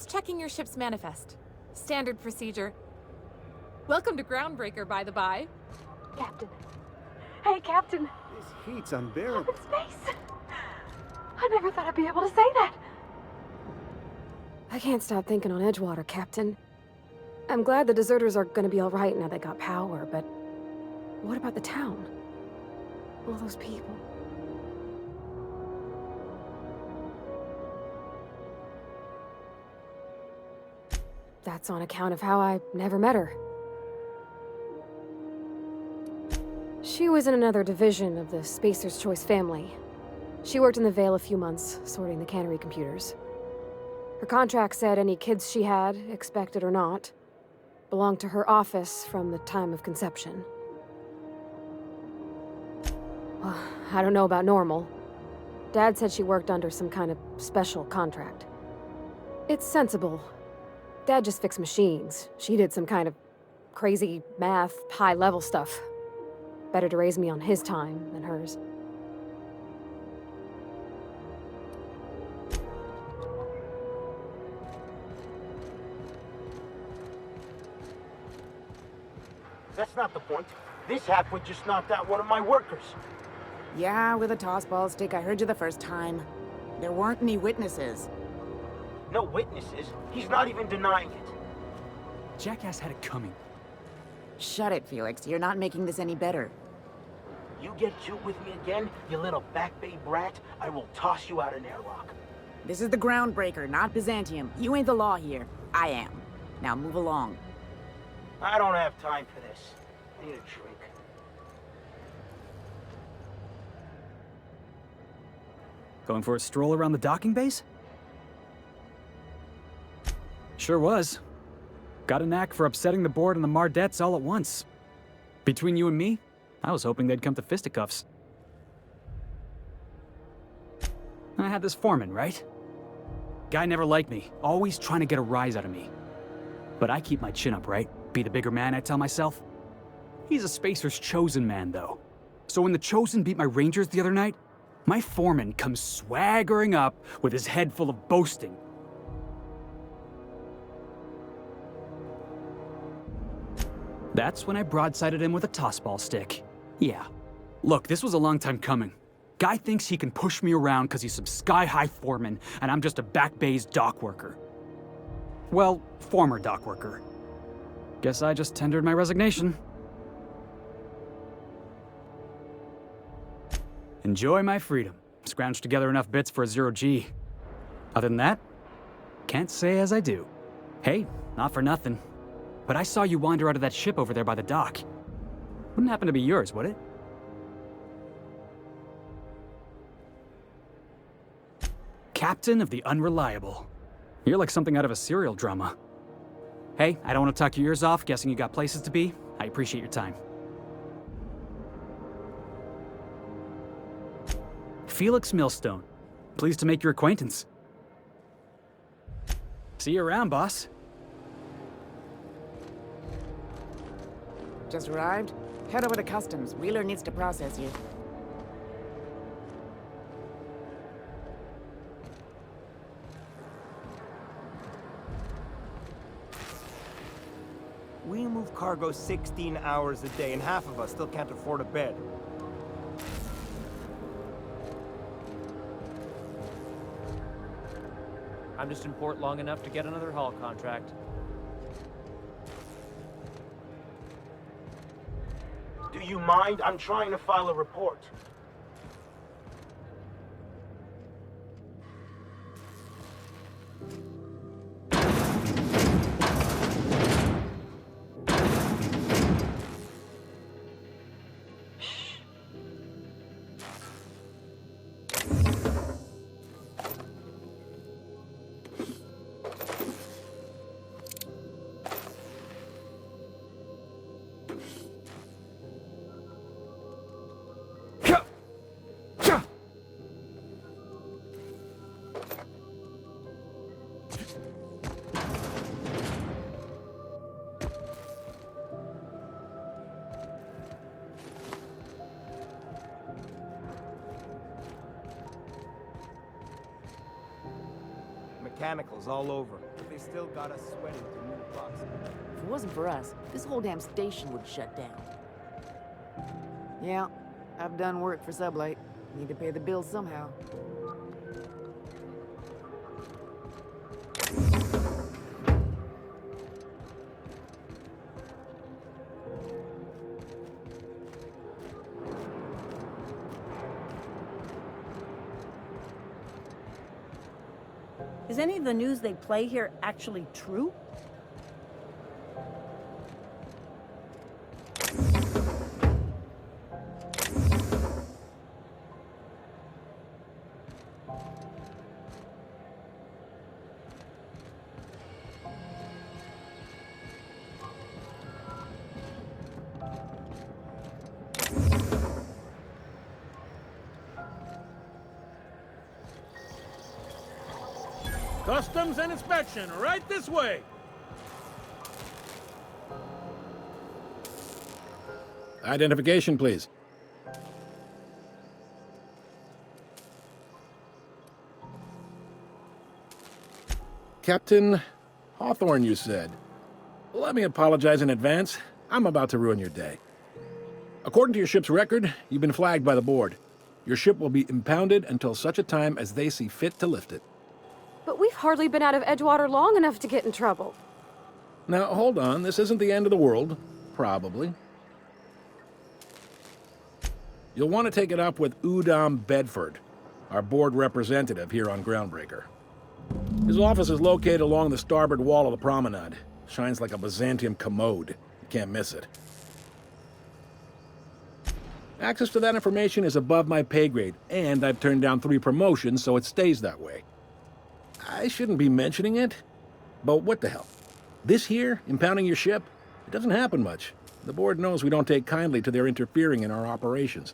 Just checking your ship's manifest. Standard procedure. Welcome to Groundbreaker, by the by. Captain. Hey, Captain. This heat's unbearable. I'm in space. I never thought I'd be able to say that. I can't stop thinking on Edgewater, Captain. I'm glad the deserters are gonna be alright now they got power, but what about the town? All those people. That's on account of how I never met her. She was in another division of the Spacer's Choice family. She worked in the Vale a few months, sorting the cannery computers. Her contract said any kids she had, expected or not, belonged to her office from the time of conception. Well, I don't know about normal. Dad said she worked under some kind of special contract. It's sensible. Dad just fixed machines. She did some kind of crazy math, high-level stuff. Better to raise me on his time than hers. That's not the point. This halfwit just knocked out one of my workers. Yeah, with a tossball stick. I heard you the first time. There weren't any witnesses. No witnesses. He's not even denying it. Jackass had it coming. Shut it, Felix. You're not making this any better. You get cute with me again, you little Back Bay brat, I will toss you out an airlock. This is the Groundbreaker, not Byzantium. You ain't the law here. I am. Now move along. I don't have time for this. I need a drink. Going for a stroll around the docking base? Sure was. Got a knack for upsetting the board and the Mardettes all at once. Between you and me, I was hoping they'd come to fisticuffs. I had this foreman, right? Guy never liked me, always trying to get a rise out of me. But I keep my chin up, right? Be the bigger man, I tell myself. He's a Spacer's chosen man, though. So when the Chosen beat my Rangers the other night, my foreman comes swaggering up with his head full of boasting. That's when I broadsided him with a tossball stick. Yeah. Look, this was a long time coming. Guy thinks he can push me around because he's some sky-high foreman, and I'm just a Back Bay's dock worker. Well, former dock worker. Guess I just tendered my resignation. Enjoy my freedom. Scrounged together enough bits for a 0G. Other than that, can't say as I do. Hey, not for nothing. But I saw you wander out of that ship over there by the dock. Wouldn't happen to be yours, would it? Captain of the Unreliable. You're like something out of a serial drama. Hey, I don't want to talk your ears off, guessing you got places to be. I appreciate your time. Felix Millstone. Pleased to make your acquaintance. See you around, boss. Just arrived? Head over to customs. Wheeler needs to process you. We move cargo 16 hours a day, and half of us still can't afford a bed. I'm just in port long enough to get another haul contract. Do you mind? I'm trying to file a report. mechanicals all over, but they still got us sweating to new bucks. If it wasn't for us, this whole damn station would shut down. Yeah, I've done work for Sublight. Need to pay the bills somehow. Is any of the news they play here actually true? Customs and inspection, right this way. Identification, please. Captain Hawthorne, you said. Let me apologize in advance. I'm about to ruin your day. According to your ship's record, you've been flagged by the board. Your ship will be impounded until such a time as they see fit to lift it. But we've hardly been out of Edgewater long enough to get in trouble. Now, hold on. This isn't the end of the world. Probably. You'll want to take it up with Udom Bedford, our board representative here on Groundbreaker. His office is located along the starboard wall of the promenade. Shines like a Byzantium commode. You can't miss it. Access to that information is above my pay grade, and I've turned down 3 promotions, so it stays that way. I shouldn't be mentioning it, but what the hell? This here, impounding your ship, it doesn't happen much. The board knows we don't take kindly to their interfering in our operations.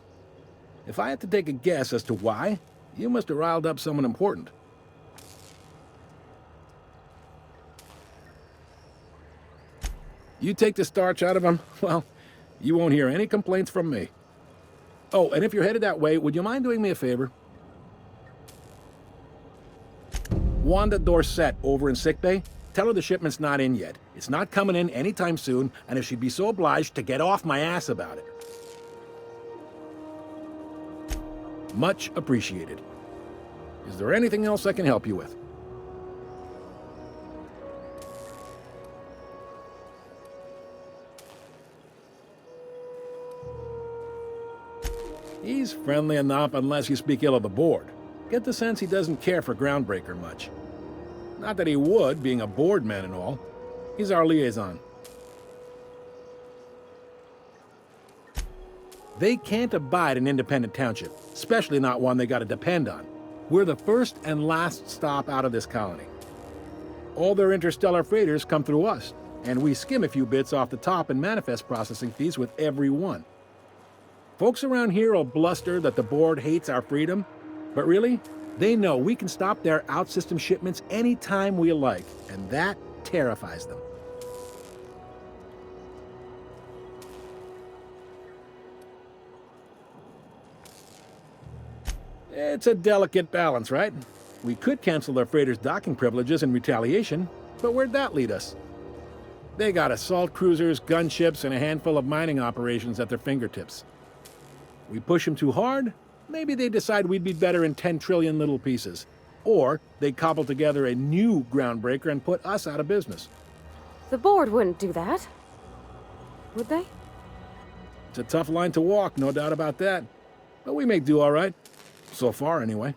If I had to take a guess as to why, you must have riled up someone important. You take the starch out of them, well, you won't hear any complaints from me. Oh, and if you're headed that way, would you mind doing me a favor? Wanda Dorset over in sickbay, tell her the shipment's not in yet. It's not coming in anytime soon, and if she'd be so obliged to get off my ass about it. Much appreciated. Is there anything else I can help you with? He's friendly enough unless you speak ill of the board. Get the sense he doesn't care for Groundbreaker much. Not that he would, being a board man and all. He's our liaison. They can't abide an independent township, especially not one they gotta depend on. We're the first and last stop out of this colony. All their interstellar freighters come through us, and we skim a few bits off the top in manifest processing fees with every one. Folks around here will bluster that the board hates our freedom, but really, they know we can stop their out-system shipments anytime we like, and that terrifies them. It's a delicate balance, right? We could cancel their freighters' docking privileges in retaliation, but where'd that lead us? They got assault cruisers, gunships, and a handful of mining operations at their fingertips. We push them too hard, maybe they decide we'd be better in 10 trillion little pieces. Or they cobble together a new Groundbreaker and put us out of business. The board wouldn't do that. Would they? It's a tough line to walk, no doubt about that. But we make do all right. So far, anyway.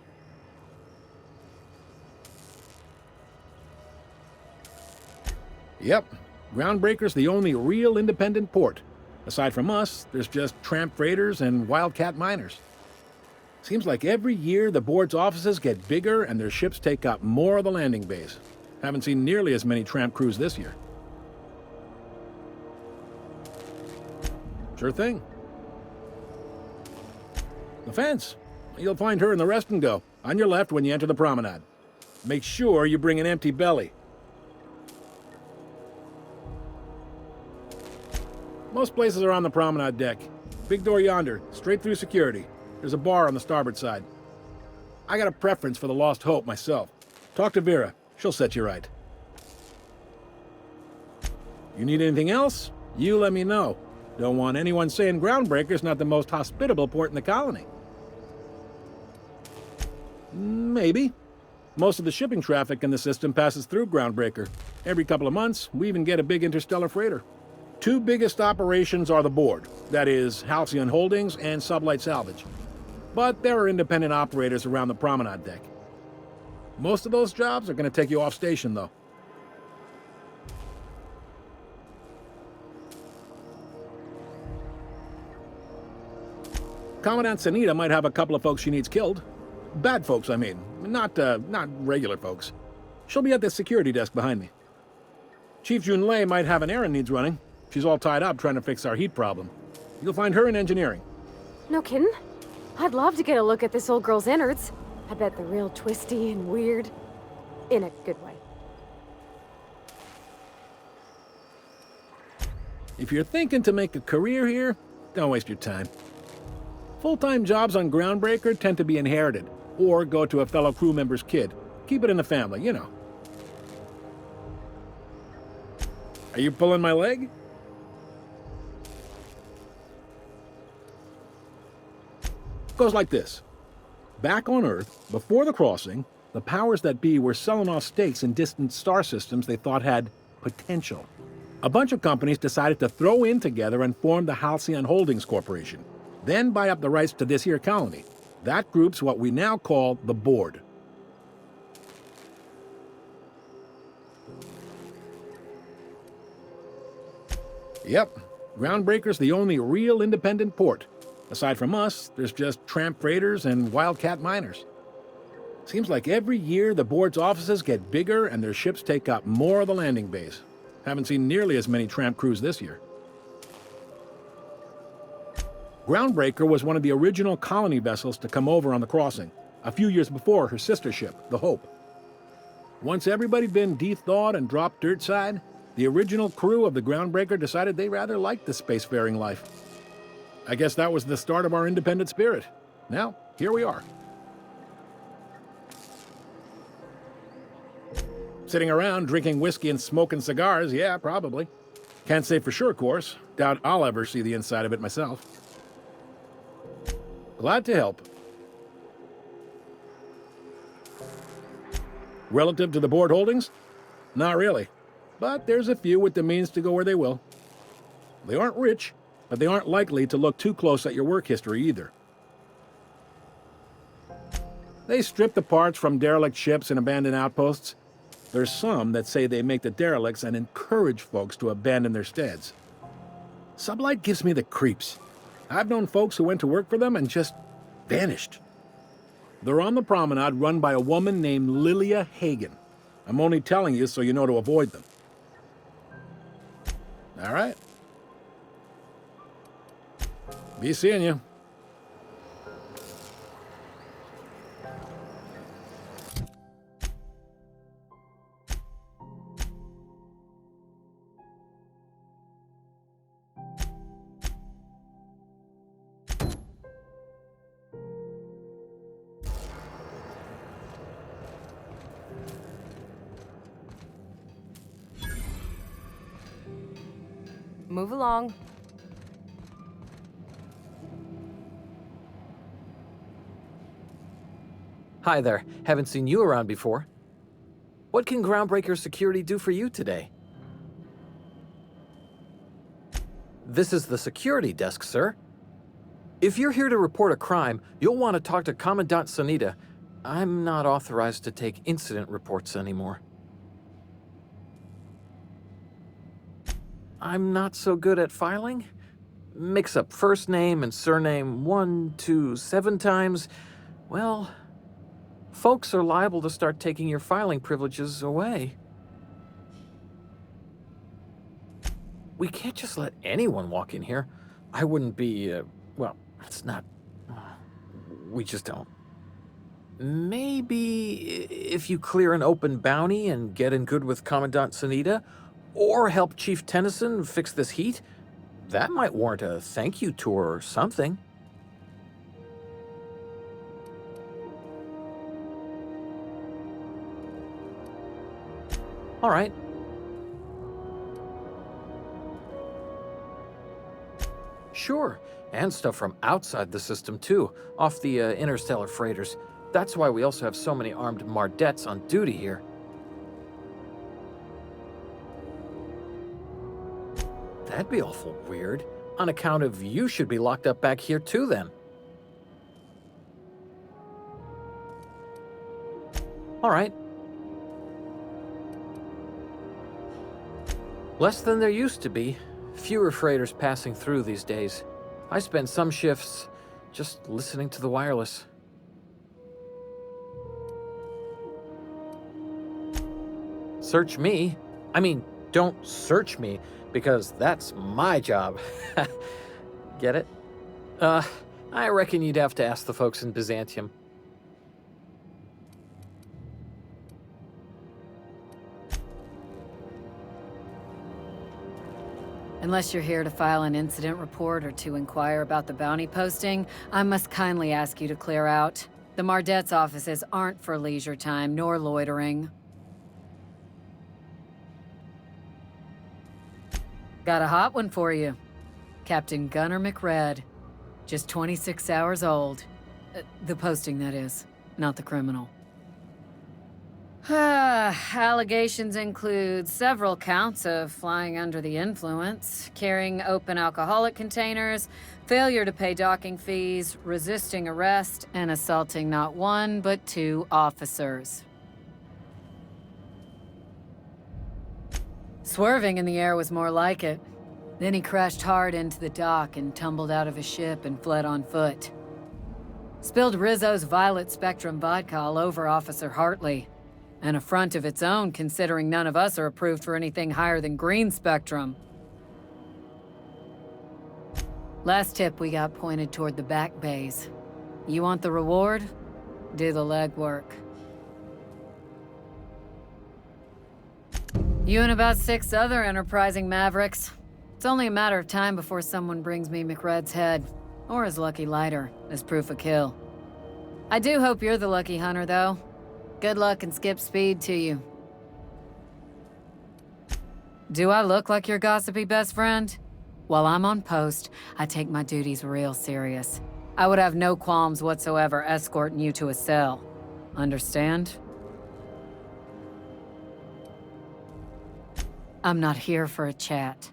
Yep, Groundbreaker's the only real independent port. Aside from us, there's just tramp freighters and wildcat miners. Seems like every year the board's offices get bigger and their ships take up more of the landing bays. Haven't seen nearly as many tramp crews this year. Sure thing. The fence. You'll find her in the rest and go, on your left when you enter the promenade. Make sure you bring an empty belly. Most places are on the promenade deck. Big door yonder, straight through security. There's a bar on the starboard side. I got a preference for the Lost Hope myself. Talk to Vera. She'll set you right. You need anything else? You let me know. Don't want anyone saying Groundbreaker's not the most hospitable port in the colony. Maybe. Most of the shipping traffic in the system passes through Groundbreaker. Every couple of months, we even get a big interstellar freighter. Two biggest operations are the board, that is, Halcyon Holdings and Sublight Salvage. But there are independent operators around the promenade deck. Most of those jobs are going to take you off station, though. Commandant Sanita might have a couple of folks she needs killed. Bad folks, I mean. Not regular folks. She'll be at the security desk behind me. Chief Junlei might have an errand needs running. She's all tied up trying to fix our heat problem. You'll find her in engineering. No kidding? I'd love to get a look at this old girl's innards. I bet they're real twisty and weird. In a good way. If you're thinking to make a career here, don't waste your time. Full-time jobs on Groundbreaker tend to be inherited, or go to a fellow crew member's kid. Keep it in the family, you know. Are you pulling my leg? Goes like this. Back on Earth, before the crossing, the powers that be were selling off stakes in distant star systems they thought had potential. A bunch of companies decided to throw in together and form the Halcyon Holdings Corporation, then buy up the rights to this here colony. That group's what we now call the Board. Yep, Groundbreaker's the only real independent port. Aside from us, there's just tramp freighters and wildcat miners. Seems like every year the Board's offices get bigger and their ships take up more of the landing base. Haven't seen nearly as many tramp crews this year. Groundbreaker was one of the original colony vessels to come over on the crossing, a few years before her sister ship, the Hope. Once everybody'd been de-thawed and dropped dirtside, the original crew of the Groundbreaker decided they rather liked the spacefaring life. I guess that was the start of our independent spirit. Now, here we are. Sitting around drinking whiskey and smoking cigars, yeah, probably. Can't say for sure, of course. Doubt I'll ever see the inside of it myself. Glad to help. Relative to the Board holdings? Not really. But there's a few with the means to go where they will. They aren't rich, but they aren't likely to look too close at your work history either. They strip the parts from derelict ships and abandoned outposts. There's some that say they make the derelicts and encourage folks to abandon their steads. Sublight gives me the creeps. I've known folks who went to work for them and just vanished. They're on the promenade run by a woman named Lilia Hagen. I'm only telling you so you know to avoid them. All right. Be seeing you. Move along. Hi there. Haven't seen you around before. What can Groundbreaker Security do for you today? This is the security desk, sir. If you're here to report a crime, you'll want to talk to Commandant Sanita. I'm not authorized to take incident reports anymore. I'm not so good at filing. Mix up first name and surname 1, 2, 7 times. Well, folks are liable to start taking your filing privileges away. We can't just let anyone walk in here. I wouldn't be, well, it's not... We just don't. Maybe if you clear an open bounty and get in good with Commandant Sanita, or help Chief Tennyson fix this heat, that might warrant a thank you tour or something. All right. Sure, and stuff from outside the system too, off the interstellar freighters. That's why we also have so many armed Mardettes on duty here. That'd be awful weird. On account of you should be locked up back here too then. All right. Less than there used to be. Fewer freighters passing through these days. I spend some shifts just listening to the wireless. Search me? I mean, don't search me, because that's my job. Get it? I reckon you'd have to ask the folks in Byzantium. Unless you're here to file an incident report or to inquire about the bounty posting, I must kindly ask you to clear out. The Mardet's offices aren't for leisure time nor loitering. Got a hot one for you. Captain Gunnar McRed. Just 26 hours old. The posting, that is, not the criminal. Allegations include several counts of flying under the influence, carrying open alcoholic containers, failure to pay docking fees, resisting arrest, and assaulting not one, but 2 officers. Swerving in the air was more like it. Then he crashed hard into the dock and tumbled out of his ship and fled on foot. Spilled Rizzo's Violet Spectrum vodka all over Officer Hartley. An affront of its own, considering none of us are approved for anything higher than green spectrum. Last tip we got pointed toward the back bays. You want the reward? Do the legwork. You and about 6 other enterprising mavericks. It's only a matter of time before someone brings me McRed's head, or his lucky lighter, as proof of kill. I do hope you're the lucky hunter, though. Good luck and skip speed to you. Do I look like your gossipy best friend? While I'm on post, I take my duties real serious. I would have no qualms whatsoever escorting you to a cell. Understand? I'm not here for a chat.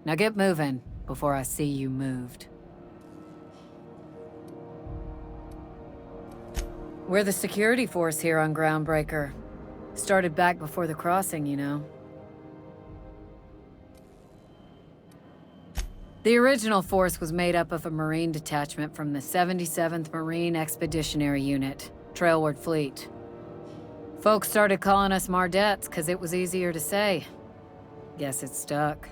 Now get moving before I see you moved. We're the security force here on Groundbreaker. Started back before the crossing, you know. The original force was made up of a Marine detachment from the 77th Marine Expeditionary Unit, Trailward Fleet. Folks started calling us Mardettes because it was easier to say. Guess it stuck.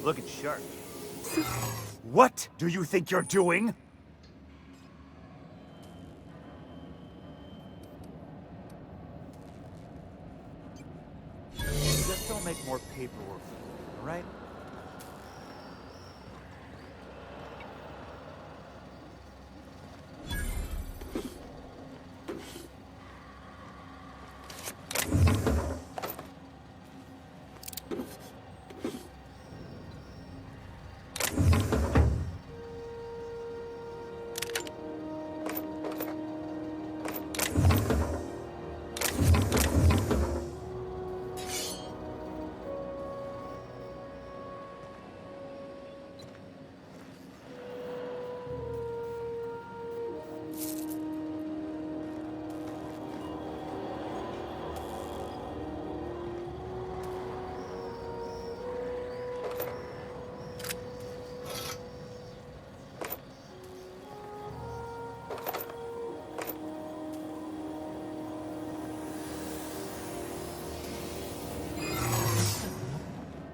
Looking sharp. What do you think you're doing? Just don't make more paperwork, all right?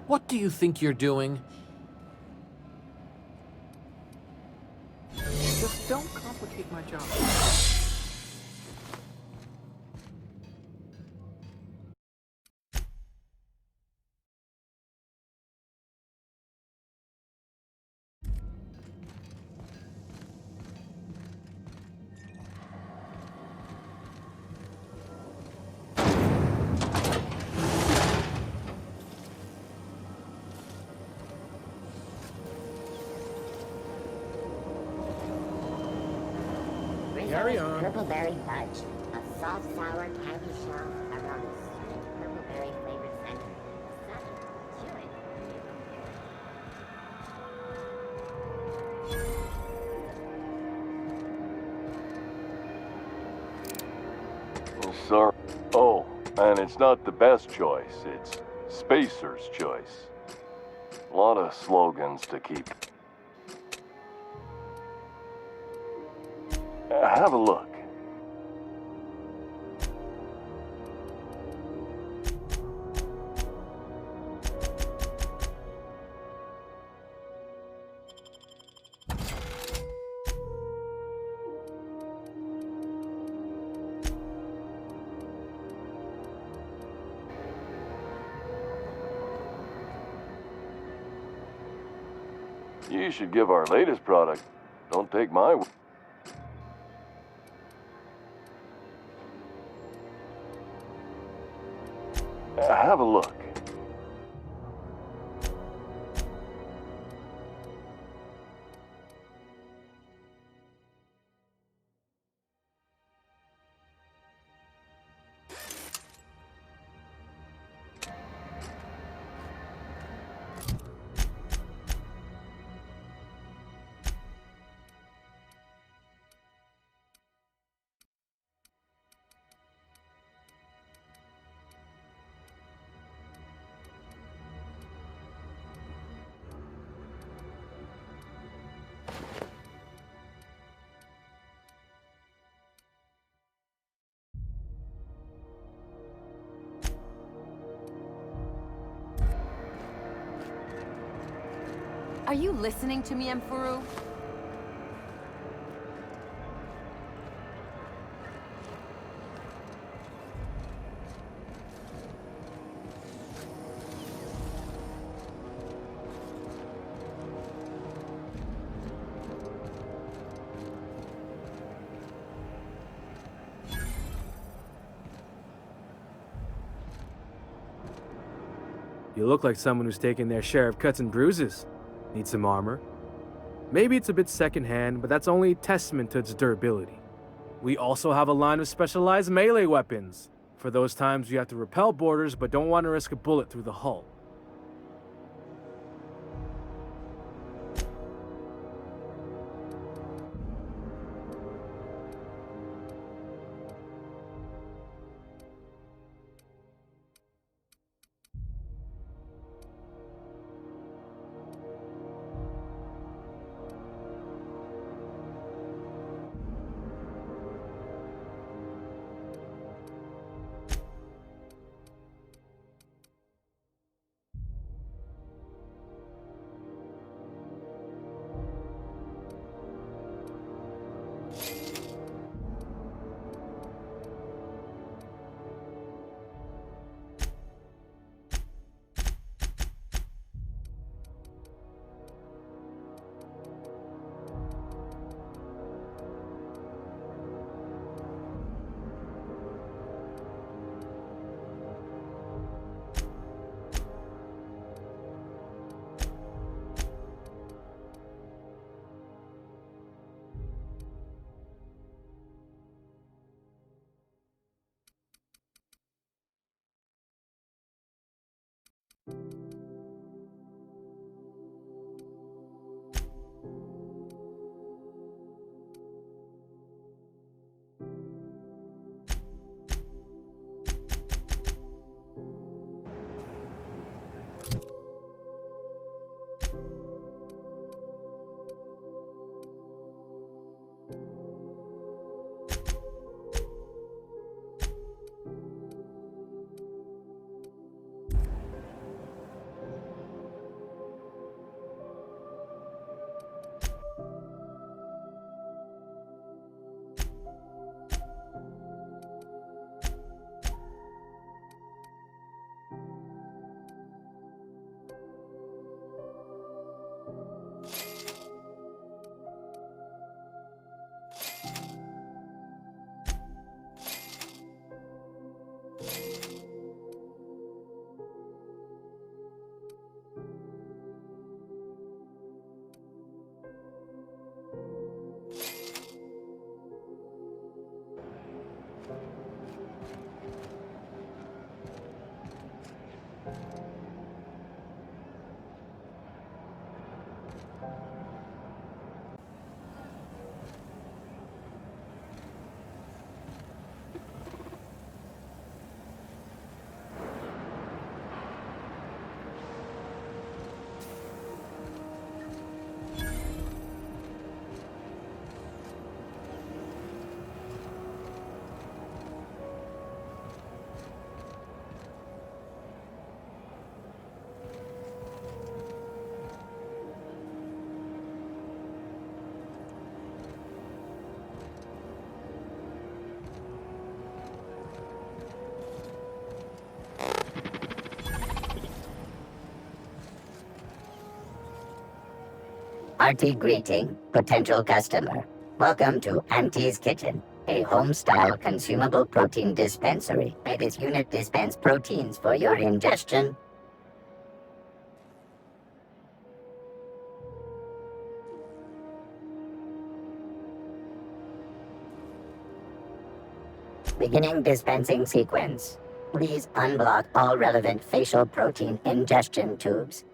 What do you think you're doing? Just don't complicate my job. Carry on. Purple-berry fudge. A soft, sour, candy shell around a sweet purple-berry flavored center. Such chewing. Sorry. Oh, and it's not the best choice. It's Spacer's choice. A lot of slogans to keep. Have a look. You should give our latest product. Don't take my word. Have a look. Are you listening to me, Mfuru? You look like someone who's taken their share of cuts and bruises. Need some armor? Maybe it's a bit secondhand, but that's only testament to its durability. We also have a line of specialized melee weapons, for those times you have to repel boarders but don't want to risk a bullet through the hull. Hearty greeting, potential customer. Welcome to Auntie's Kitchen, a home-style consumable protein dispensary. May this unit dispense proteins for your ingestion. Beginning dispensing sequence. Please unblock all relevant facial protein ingestion tubes.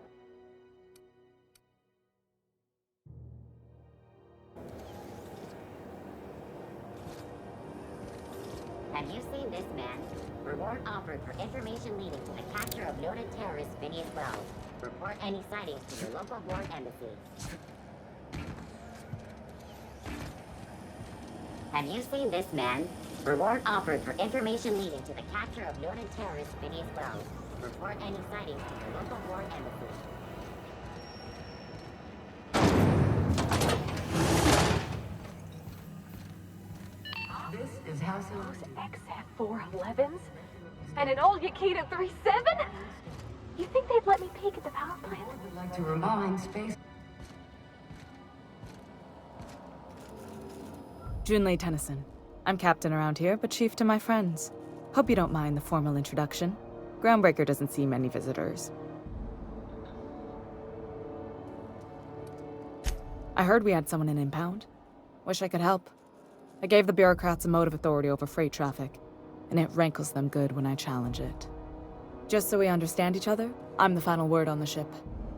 Have you seen this man? Reward offered for information leading to the capture of noted terrorist Phineas Wells. Report any sightings to your local board embassy. Have you seen this man? Reward offered for information leading to the capture of noted terrorist Phineas Wells. Report any sightings to your local board embassy. This is Househouse XF411s and an old Yakita 37? You think they'd let me peek at the power plant? I would like to remind Space... Junlei Tennyson. I'm captain around here, but chief to my friends. Hope you don't mind the formal introduction. Groundbreaker doesn't see many visitors. I heard we had someone in impound. Wish I could help. I gave the bureaucrats a motive authority over freight traffic, and it rankles them good when I challenge it. Just so we understand each other, I'm the final word on the ship.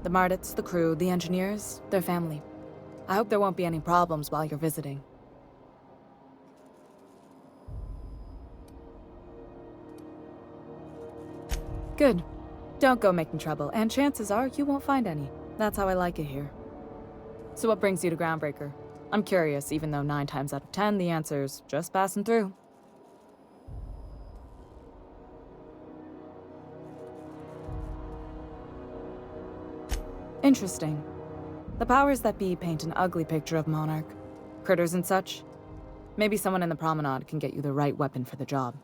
The Mardits, the crew, the engineers, their family. I hope there won't be any problems while you're visiting. Good. Don't go making trouble, and chances are you won't find any. That's how I like it here. So what brings you to Groundbreaker? I'm curious, even though 9 times out of 10 the answer's just passing through. Interesting. The powers that be paint an ugly picture of Monarch. Critters and such. Maybe someone in the promenade can get you the right weapon for the job.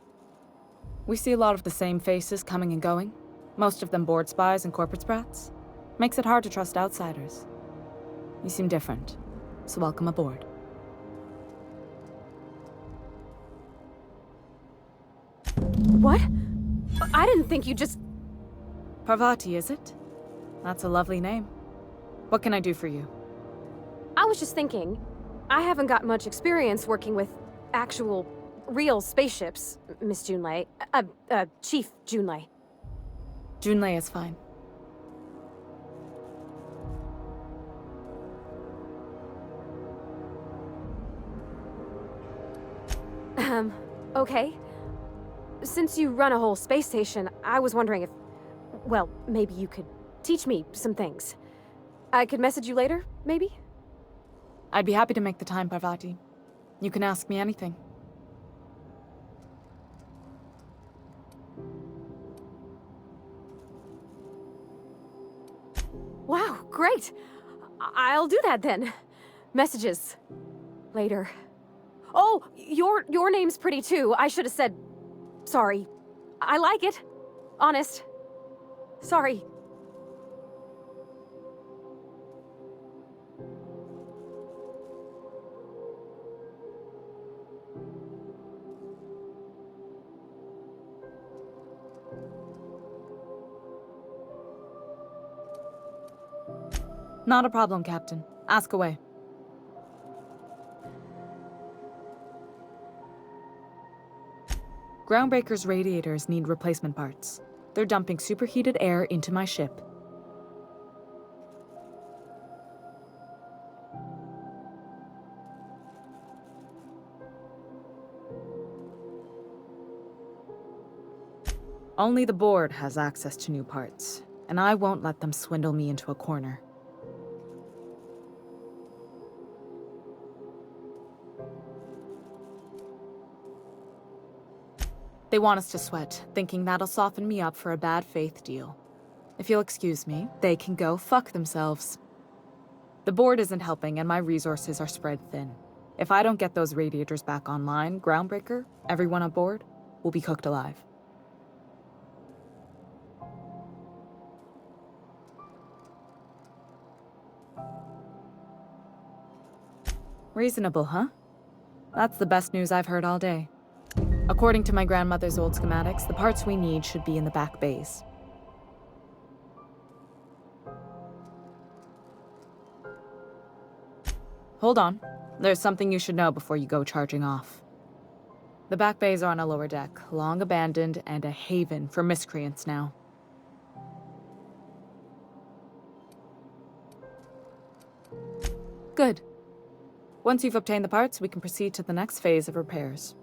We see a lot of the same faces coming and going. Most of them board spies and corporate sprats. Makes it hard to trust outsiders. You seem different, so welcome aboard. What? I didn't think you just... Parvati, is it? That's a lovely name. What can I do for you? I was just thinking, I haven't got much experience working with actual, real spaceships, Miss Junlei. Chief Junlei. Junlei is fine. Okay. Since you run a whole space station, I was wondering if... Well, maybe you could teach me some things. I could message you later, maybe? I'd be happy to make the time, Parvati. You can ask me anything. Wow, great! I'll do that then. Messages. Later. Oh, your name's pretty too. I should have said... Sorry. I like it. Honest. Sorry. Not a problem, Captain. Ask away. Groundbreaker's radiators need replacement parts. They're dumping superheated air into my ship. Only the board has access to new parts, and I won't let them swindle me into a corner. They want us to sweat, thinking that'll soften me up for a bad faith deal. If you'll excuse me, they can go fuck themselves. The board isn't helping and my resources are spread thin. If I don't get those radiators back online, Groundbreaker, everyone aboard, will be cooked alive. Reasonable, huh? That's the best news I've heard all day. According to my grandmother's old schematics, the parts we need should be in the back bays. Hold on. There's something you should know before you go charging off. The back bays are on a lower deck, long abandoned and a haven for miscreants now. Good. Once you've obtained the parts, we can proceed to the next phase of repairs.